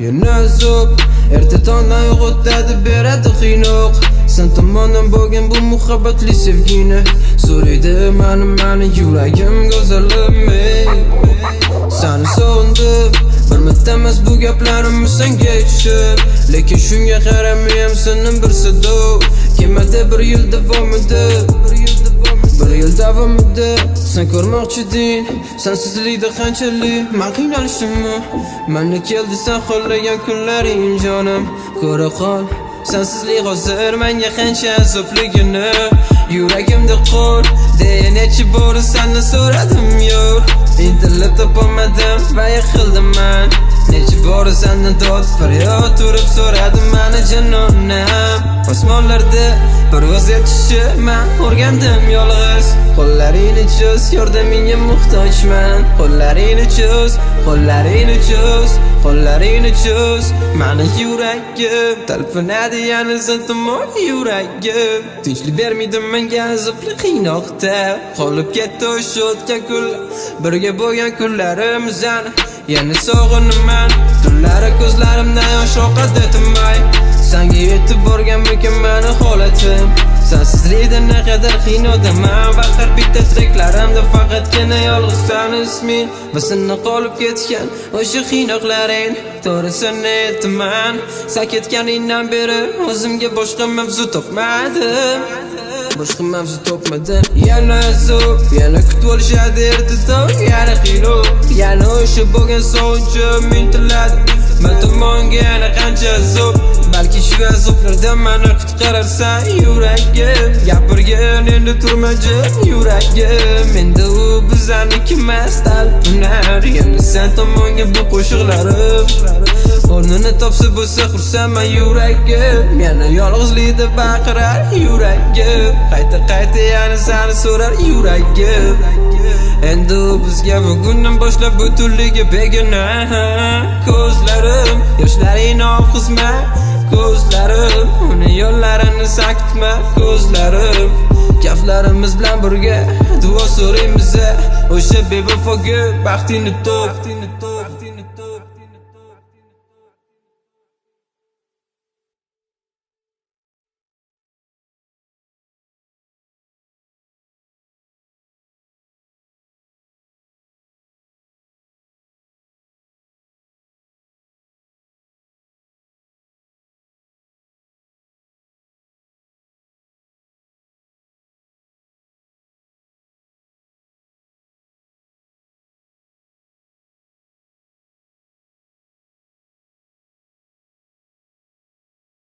yana zo'q erta tongdan uyg'otadi beradi qiynoq. Sen tomondan bo'lgan bu muhabbatli sevgini so'raydi mani yuragim go'zalim. Seni sog'indim bir marta emas bu gaplarim senga tushib, lekin shunga qaramayam sening bir sado kemada bir yil davomida sen ko'rmoqchiding sensizlikda qanchalik men qiynalishimni. Meni keldi sen xohlagan kunlaring jonim, ko'ra qol sensizlik hozir menga qancha azobligini. Yuragimda qol deya necha bor seni so'radim yor, intilib topolmadim va yiqildim men. Necha bor sendan dod faryod urib so'radim meni janonim. Osmonlarda parvoz etishi men o'rgandim yolg'iz. Qo'llaringni cho'z, yordamingga muhtojman. Qo'llaringni cho'z, qo'llaringni cho'z, qo'llaringni cho'z. Meni yuragim talpinadi yana sen tomon yuragim. Tinchlik bermaydi menga azobli qiynoqda. Qolib ketdi o'sha o'tgan kunlar, birga bo'lgan kunlarimiz yana sog'inaman. Tunlari ko'zlarimdan yosh oqadi tinmay. Senga yetib borgan mekin meni holatim. Sensizlikda naqadar qiynaldaman va har bitta treklarimda faqatgina yolg'iz seni isming va seni qolib ketgan o'sha qiynoqlaring. To'g'risini aytaman, sen ketganingdan beri o'zimga boshqa mavzu topmadim. Yana zo'q, yana kutib olishadi ertadan, yana qiynoq, yana o'sha bo'lgan sovunchim intiladi men tomonga yana qancha zo'q. Balki shu azoblardan meni qutqararsan yuragim. Gapirgin endi turmajin yuragim. Endi u bizaniki emas talpinar yana sen tomonga bu qo'shiqlarim. O'rnini topsa bo'lsa xursandman yuragim. Yana yolg'izlikda baqirar yuragim. Qayta yana seni so'rar yuragim. Endi u bizga bugundan boshlab butunligi begona. Ko'zlarim yoshlaringni oqizma, ko'zlarim uni yo'llarini sakitma. Ko'zlarim kaflarimiz bilan birga duo so'raymiz o'sha bevafoga baxtingni top.